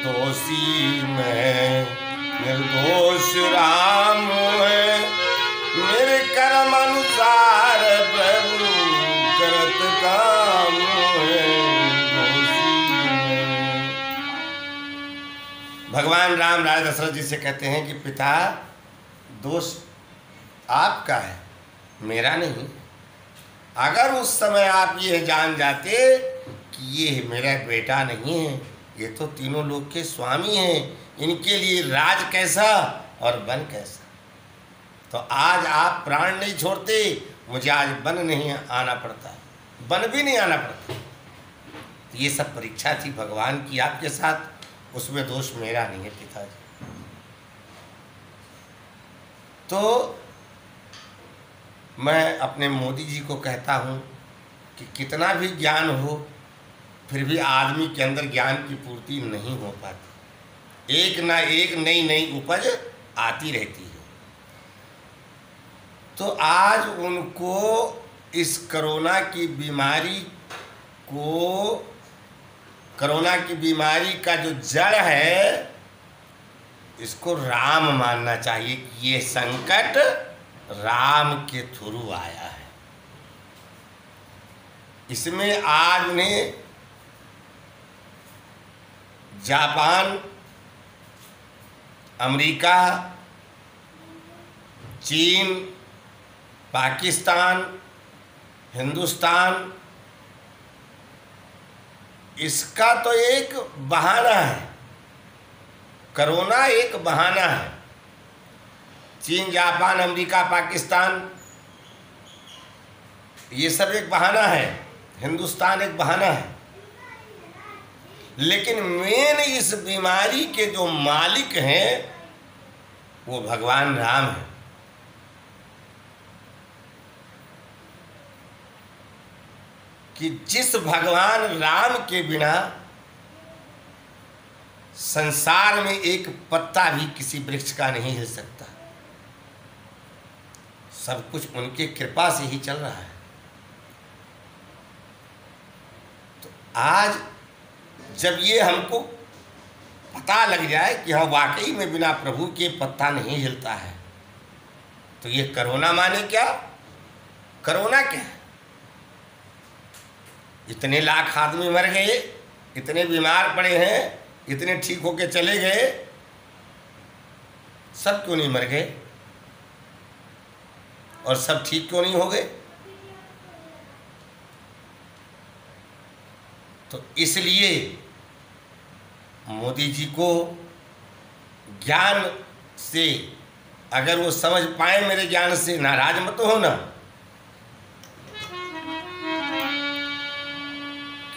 दोषी मैं निर्दोष राम है, मेरे कर्म अनुसार प्रभु करत काम है, दोषी मैं। भगवान राम राजा दशरथ जी से कहते हैं कि पिता, दोष आपका है, मेरा नहीं। अगर उस समय आप ये जान जाते कि ये मेरा बेटा नहीं है, ये तो तीनों लोक के स्वामी हैं, इनके लिए राज कैसा और वन कैसा, तो आज आप प्राण नहीं छोड़ते, मुझे आज वन नहीं आना पड़ता, वन भी नहीं आना पड़ता। तो ये सब परीक्षा थी भगवान की आपके साथ, उसमें दोष मेरा नहीं है पिताजी। तो मैं अपने मोदी जी को कहता हूँ कि कितना भी ज्ञान हो, फिर भी आदमी के अंदर ज्ञान की पूर्ति नहीं हो पाती, एक ना एक नई नई उपज आती रहती है। तो आज उनको इस कोरोना की बीमारी का जो जड़ है, इसको राम मानना चाहिए कि ये संकट राम के थ्रू आया है। इसमें आज उन्हें जापान, अमेरिका, चीन, पाकिस्तान, हिंदुस्तान, इसका तो एक बहाना है, कोरोना एक बहाना है। चीन, जापान, अमेरिका, पाकिस्तान, ये सब एक बहाना है, हिंदुस्तान एक बहाना है, लेकिन मेन इस बीमारी के जो मालिक हैं वो भगवान राम हैं। कि जिस भगवान राम के बिना संसार में एक पत्ता भी किसी वृक्ष का नहीं हिल सकता, सब कुछ उनके कृपा से ही चल रहा है। तो आज जब ये हमको पता लग जाए कि हाँ वाकई में बिना प्रभु के पत्ता नहीं हिलता है, तो ये कोरोना माने क्या, कोरोना क्या है? इतने लाख आदमी मर गए, इतने बीमार पड़े हैं, इतने ठीक होके चले गए, सब क्यों नहीं मर गए और सब ठीक क्यों नहीं हो गए? तो इसलिए मोदी जी को ज्ञान से, अगर वो समझ पाए मेरे ज्ञान से, नाराज मत हो ना,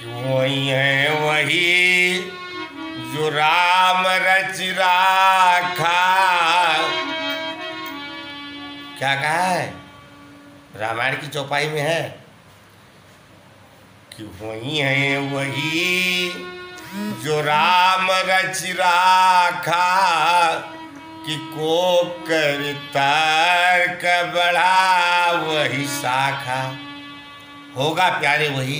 वही है वही जो राम रच राखा। क्या कहा है? रामायण की चौपाई में है कि वही है वही जो राम रच राखा, कि को कर तर्क बढ़ा वही शाखा। होगा प्यारे वही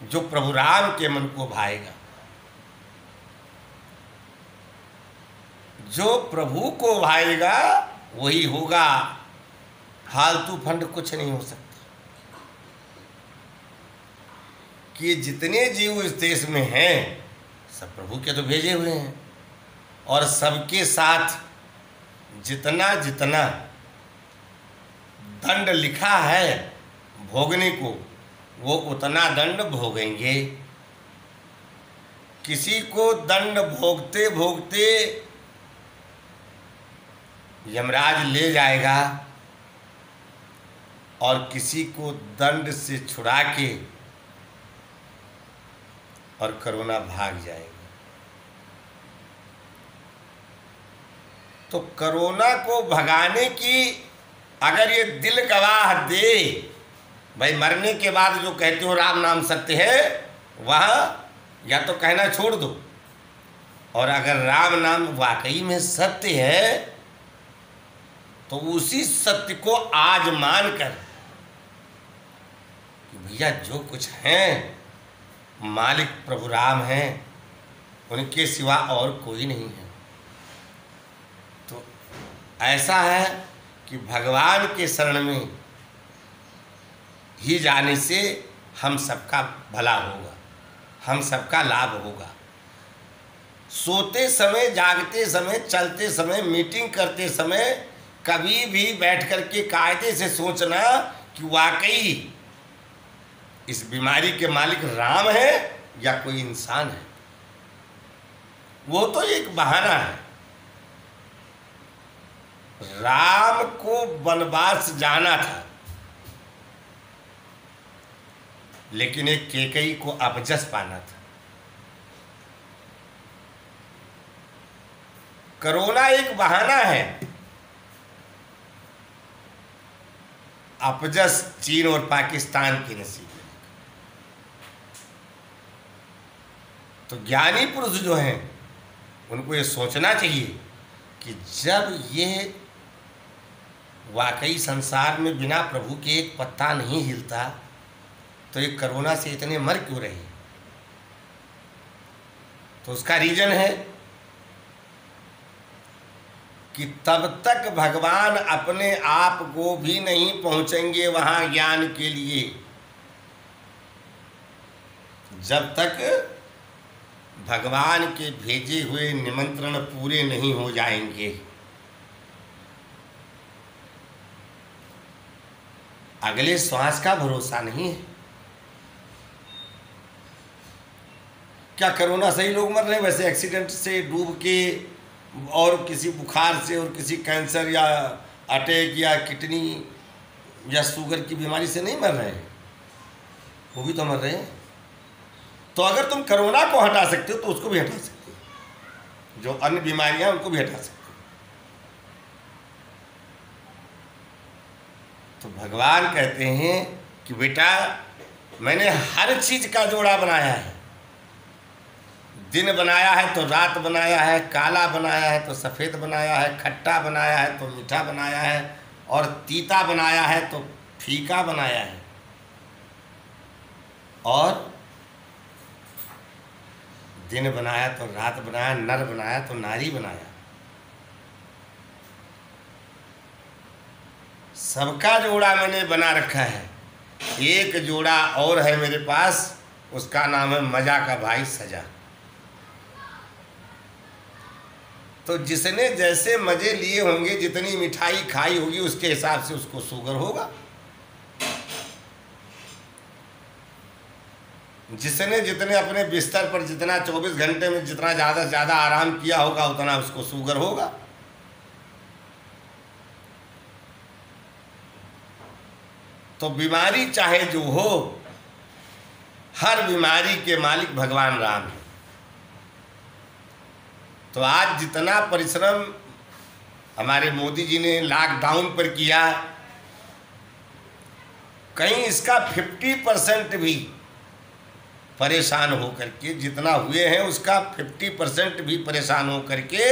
जो प्रभु राम के मन को भाएगा, जो प्रभु को भाएगा वही होगा, फालतू फंड कुछ नहीं हो सकता। कि जितने जीव इस देश में हैं सब प्रभु के तो भेजे हुए हैं, और सबके साथ जितना जितना दंड लिखा है भोगने को, वो उतना दंड भोगेंगे। किसी को दंड भोगते भोगते यमराज ले जाएगा, और किसी को दंड से छुड़ा के और कोरोना भाग जाएगा। तो कोरोना को भगाने की अगर ये दिल गवाह दे, भाई मरने के बाद जो कहते हो राम नाम सत्य है, वहाँ या तो कहना छोड़ दो, और अगर राम नाम वाकई में सत्य है तो उसी सत्य को आज मानकर कि भैया जो कुछ हैं मालिक प्रभु राम हैं, उनके सिवा और कोई नहीं है। तो ऐसा है कि भगवान के शरण में ही जाने से हम सबका भला होगा, हम सबका लाभ होगा। सोते समय, जागते समय, चलते समय, मीटिंग करते समय कभी भी बैठ कर के कायदे से सोचना कि वाकई इस बीमारी के मालिक राम है या कोई इंसान है। वो तो एक बहाना है। राम को वनवास जाना था, लेकिन एक कैकेयी को अपजस पाना था। कोरोना एक बहाना है, अपजस चीन और पाकिस्तान की नसीब है। तो ज्ञानी पुरुष जो हैं उनको ये सोचना चाहिए कि जब ये वाकई संसार में बिना प्रभु के एक पत्ता नहीं हिलता तो ये कोरोना से इतने मर क्यों रहे। तो उसका रीजन है कि तब तक भगवान अपने आप को भी नहीं पहुंचेंगे वहां ज्ञान के लिए जब तक भगवान के भेजे हुए निमंत्रण पूरे नहीं हो जाएंगे। अगले श्वास का भरोसा नहीं है। क्या कोरोना से ही लोग मर रहे हैं? वैसे एक्सीडेंट से, डूब के, और किसी बुखार से, और किसी कैंसर या अटैक या किडनी या शुगर की बीमारी से नहीं मर रहे हैं, वो भी तो मर रहे हैं। तो अगर तुम कोरोना को हटा सकते हो तो उसको भी हटा सकते हो, जो अन्य बीमारियां उनको भी हटा सकते हो। तो भगवान कहते हैं कि बेटा मैंने हर चीज का जोड़ा बनाया है। दिन बनाया है तो रात बनाया है, काला बनाया है तो सफ़ेद बनाया है, खट्टा बनाया है तो मीठा बनाया है, और तीता बनाया है तो फीका बनाया है, और दिन बनाया तो रात बनाया, नर बनाया तो नारी बनाया। सबका जोड़ा मैंने बना रखा है। एक जोड़ा और है मेरे पास, उसका नाम है मजा का भाई सजा। तो जिसने जैसे मजे लिए होंगे, जितनी मिठाई खाई होगी, उसके हिसाब से उसको शुगर होगा। जिसने जितने अपने बिस्तर पर जितना 24 घंटे में जितना ज़्यादा से ज़्यादा आराम किया होगा, उतना उसको शुगर होगा। तो बीमारी चाहे जो हो, हर बीमारी के मालिक भगवान राम है। तो आज जितना परिश्रम हमारे मोदी जी ने लॉकडाउन पर किया, कहीं इसका 50% भी परेशान हो करके, जितना हुए हैं उसका 50% भी परेशान हो करके,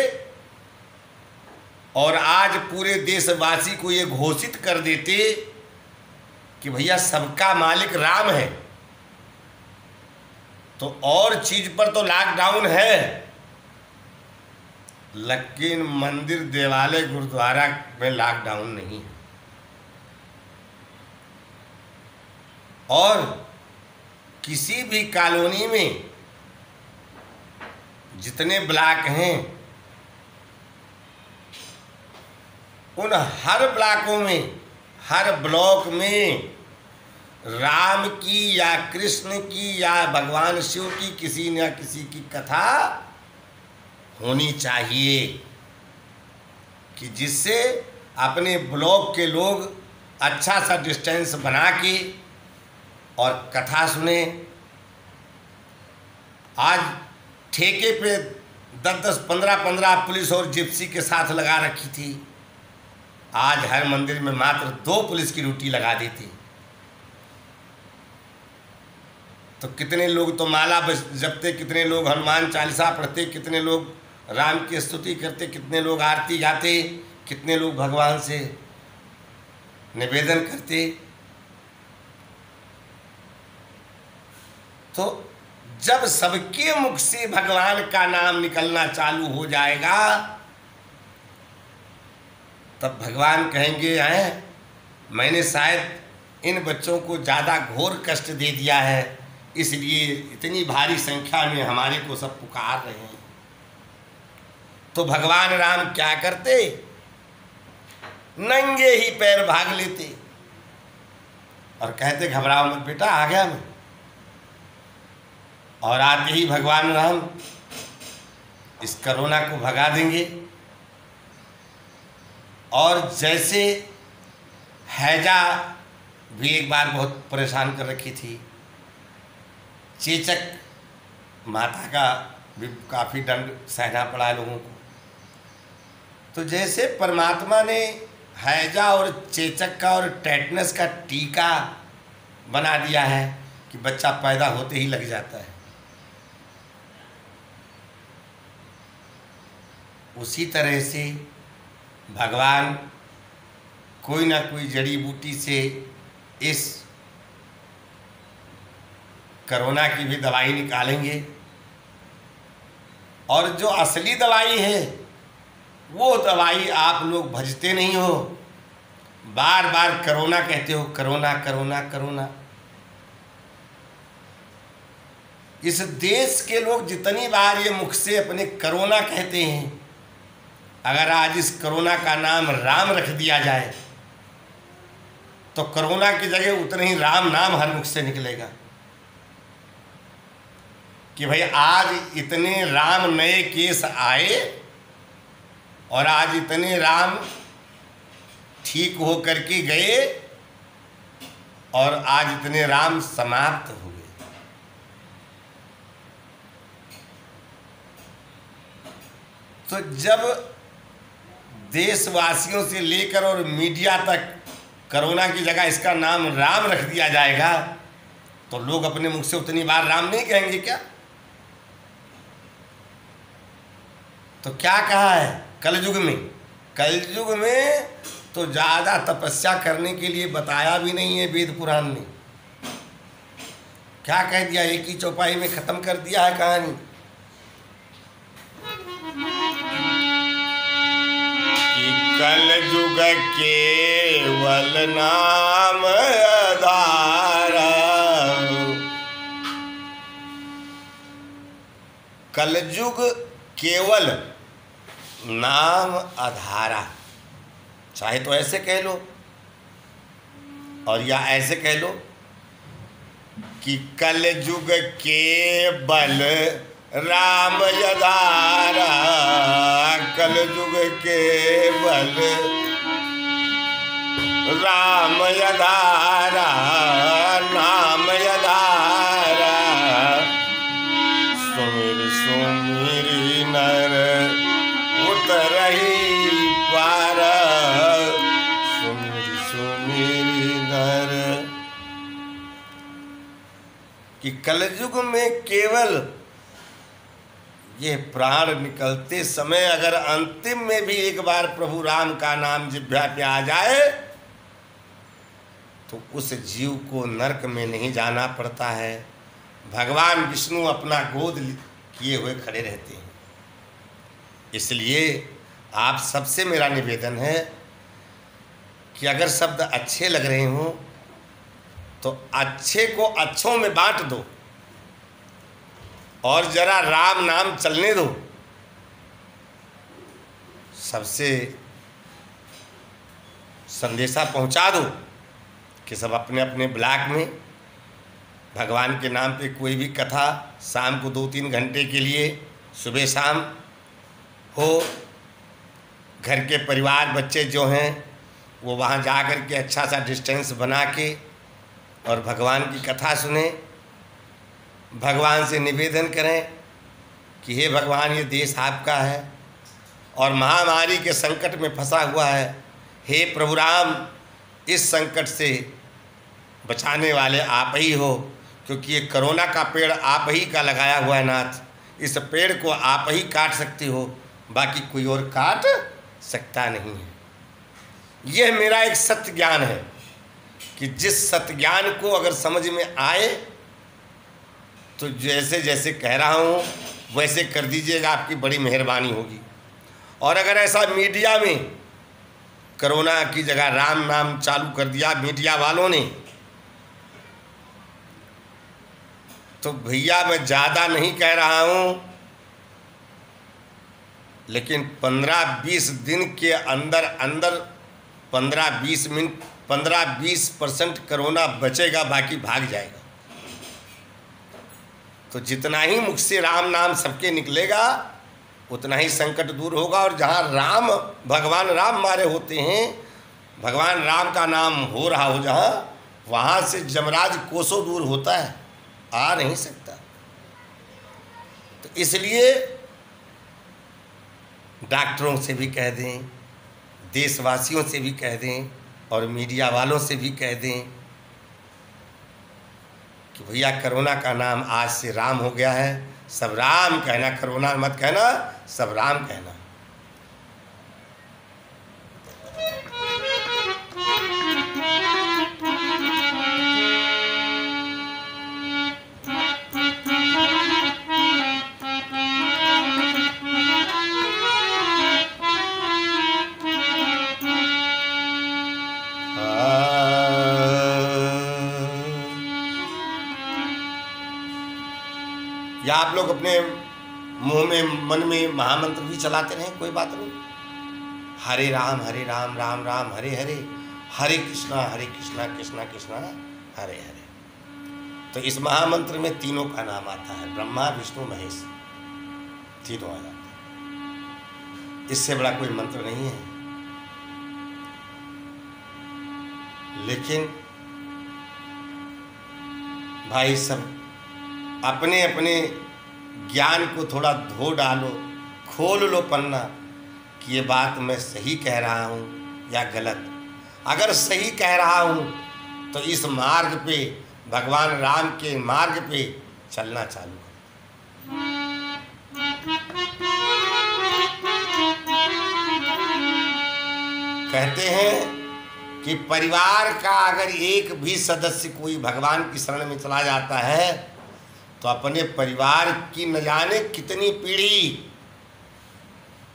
और आज पूरे देशवासी को ये घोषित कर देते कि भैया सबका मालिक राम है, तो और चीज पर तो लॉकडाउन है, लेकिन मंदिर, देवालय, गुरुद्वारा में लॉकडाउन नहीं है। और किसी भी कॉलोनी में जितने ब्लॉक हैं, उन हर ब्लॉकों में, हर ब्लॉक में राम की या कृष्ण की या भगवान शिव की किसी न किसी की कथा होनी चाहिए, कि जिससे अपने ब्लॉक के लोग अच्छा सा डिस्टेंस बना के और कथा सुने। आज ठेके पे 10-10, 15-15 पुलिस और जिप्सी के साथ लगा रखी थी। आज हर मंदिर में मात्र 2 पुलिस की ड्यूटी लगा देती। तो कितने लोग तो माला जपते, कितने लोग हनुमान चालीसा पढ़ते, कितने लोग राम की स्तुति करते, कितने लोग आरती गाते, कितने लोग भगवान से निवेदन करते। तो जब सबके मुख से भगवान का नाम निकलना चालू हो जाएगा तब भगवान कहेंगे, हैं मैंने शायद इन बच्चों को ज़्यादा घोर कष्ट दे दिया है, इसलिए इतनी भारी संख्या में हमारे को सब पुकार रहे हैं। तो भगवान राम क्या करते, नंगे ही पैर भाग लेते और कहते घबराओ मत बेटा, आ गया मैं। और आते ही भगवान राम इस कोरोना को भगा देंगे। और जैसे हैजा भी एक बार बहुत परेशान कर रखी थी, चेचक माता का भी काफ़ी दंड सहना पड़ा लोगों को, तो जैसे परमात्मा ने हैजा और चेचक का और टेटनस का टीका बना दिया है कि बच्चा पैदा होते ही लग जाता है, उसी तरह से भगवान कोई ना कोई जड़ी बूटी से इस कोरोना की भी दवाई निकालेंगे। और जो असली दवाई है वो दवाई आप लोग भजते नहीं हो, बार बार कोरोना कहते हो, कोरोना कोरोना कोरोना। इस देश के लोग जितनी बार ये मुख से अपने कोरोना कहते हैं, अगर आज इस कोरोना का नाम राम रख दिया जाए तो कोरोना की जगह उतने ही राम नाम हर मुख से निकलेगा कि भाई आज इतने राम नए केस आए और आज इतने राम ठीक हो करके गए और आज इतने राम समाप्त हो गए। तो जब देशवासियों से लेकर और मीडिया तक कोरोना की जगह इसका नाम राम रख दिया जाएगा तो लोग अपने मुख से उतनी बार राम नहीं कहेंगे क्या? तो क्या कहा है कलयुग में? कलयुग में तो ज़्यादा तपस्या करने के लिए बताया भी नहीं है वेद पुराण ने। क्या कह दिया, एक ही चौपाई में ख़त्म कर दिया है कहानी। कलयुग केवल नाम आधारा, कलयुग केवल नाम आधारा, चाहे तो ऐसे कह लो और या ऐसे कह लो कि कलयुग केवल राम यधारा, कलयुग केवल राम यधारा, नाम यधारा, सुमिर सुमिर नर उतरहि पार, सुमिर सुमिर नर। कि कलयुग में केवल ये प्राण निकलते समय अगर अंतिम में भी एक बार प्रभु राम का नाम जिह्वा पे आ जाए तो उस जीव को नरक में नहीं जाना पड़ता है। भगवान विष्णु अपना गोद किए हुए खड़े रहते हैं। इसलिए आप सबसे मेरा निवेदन है कि अगर शब्द अच्छे लग रहे हों तो अच्छे को अच्छों में बांट दो और जरा राम नाम चलने दो। सबसे संदेशा पहुंचा दो कि सब अपने अपने ब्लॉक में भगवान के नाम पे कोई भी कथा शाम को 2-3 घंटे के लिए सुबह शाम हो। घर के परिवार बच्चे जो हैं वो वहाँ जा कर के अच्छा सा डिस्टेंस बना के और भगवान की कथा सुने। भगवान से निवेदन करें कि हे भगवान, ये देश आपका है और महामारी के संकट में फंसा हुआ है। हे प्रभु राम, इस संकट से बचाने वाले आप ही हो, क्योंकि ये कोरोना का पेड़ आप ही का लगाया हुआ है नाथ। इस पेड़ को आप ही काट सकते हो, बाकी कोई और काट सकता नहीं है। यह मेरा एक सत्य ज्ञान है कि जिस सत्य ज्ञान को अगर समझ में आए तो जैसे जैसे कह रहा हूँ वैसे कर दीजिएगा, आपकी बड़ी मेहरबानी होगी। और अगर ऐसा मीडिया में कोरोना की जगह राम नाम चालू कर दिया मीडिया वालों ने, तो भैया मैं ज़्यादा नहीं कह रहा हूँ, लेकिन 15-20 दिन के अंदर अंदर 15-20% कोरोना बचेगा, बाकी भाग जाएगा। तो जितना ही मुख से राम नाम सबके निकलेगा उतना ही संकट दूर होगा। और जहाँ राम भगवान राम मारे होते हैं, भगवान राम का नाम हो रहा हो जहाँ, वहाँ से जमराज कोसों दूर होता है, आ नहीं सकता। तो इसलिए डॉक्टरों से भी कह दें, देशवासियों से भी कह दें, और मीडिया वालों से भी कह दें कि भैया कोरोना का नाम आज से राम हो गया है। सब राम कहना, कोरोना मत कहना, सब राम कहना। या आप लोग अपने मुंह में मन में महामंत्र भी चलाते रहें, कोई बात नहीं। हरे राम राम राम हरे हरे, हरे कृष्णा कृष्णा कृष्णा हरे हरे। तो इस महामंत्र में तीनों का नाम आता है, ब्रह्मा विष्णु महेश, तीनों आ जाते हैं। इससे बड़ा कोई मंत्र नहीं है। लेकिन भाई सब अपने अपने ज्ञान को थोड़ा धो डालो, खोल लो पन्ना कि ये बात मैं सही कह रहा हूँ या गलत। अगर सही कह रहा हूँ तो इस मार्ग पे, भगवान राम के मार्ग पे चलना चालू करो। कहते हैं कि परिवार का अगर एक भी सदस्य कोई भगवान की शरण में चला जाता है तो अपने परिवार की न जाने कितनी पीढ़ी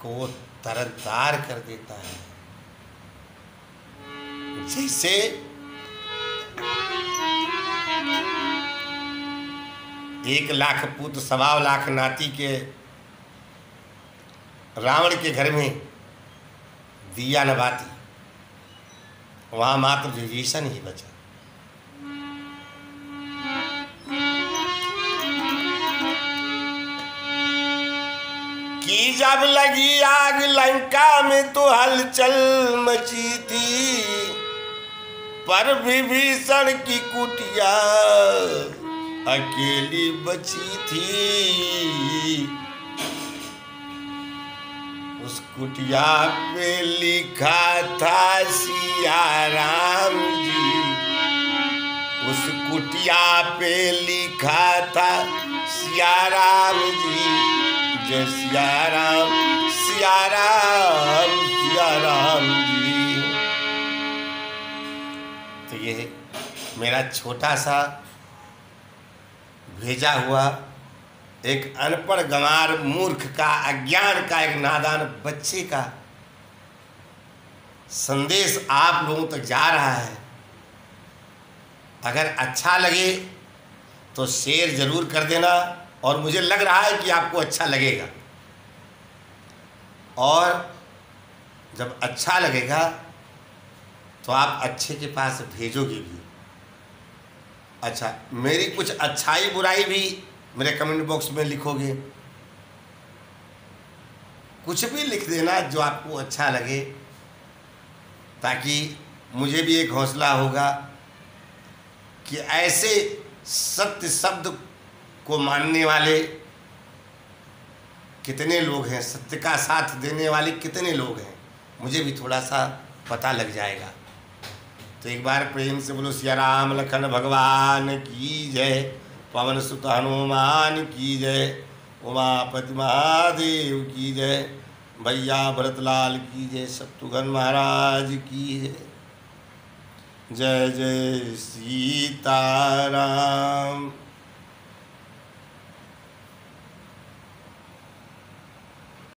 को तरनतार कर देता है। जैसे एक लाख पुत्र 1.25 लाख नाती के रावण के घर में दिया न बाती, वहां मात्र विभीषण ही बचा। कि जब लगी आग लंका में तो हलचल मची थी, पर विभीषण की कुटिया अकेली बची थी। उस कुटिया पे लिखा था सिया राम जी, उस कुटिया पे लिखा था सिया राम जी, जय सिया राम सिया राम सिया राम जी। तो ये मेरा छोटा सा भेजा हुआ एक अनपढ़ गंवार मूर्ख का, अज्ञान का, एक नादान बच्चे का संदेश आप लोगों तक जा रहा है। अगर अच्छा लगे तो शेयर जरूर कर देना, और मुझे लग रहा है कि आपको अच्छा लगेगा। और जब अच्छा लगेगा तो आप अच्छे के पास भेजोगे भी। अच्छा, मेरी कुछ अच्छाई बुराई भी मेरे कमेंट बॉक्स में लिखोगे, कुछ भी लिख देना जो आपको अच्छा लगे, ताकि मुझे भी एक हौसला होगा कि ऐसे सत्य शब्द को मानने वाले कितने लोग हैं, सत्य का साथ देने वाले कितने लोग हैं, मुझे भी थोड़ा सा पता लग जाएगा। तो एक बार प्रेम से बोलो सिया राम लखन भगवान की जय, पवन सुत हनुमान की जय, उमापति महादेव की जय, भैया भरतलाल की जय, शत्रुघ्न महाराज की जय। जय जय सीताराम।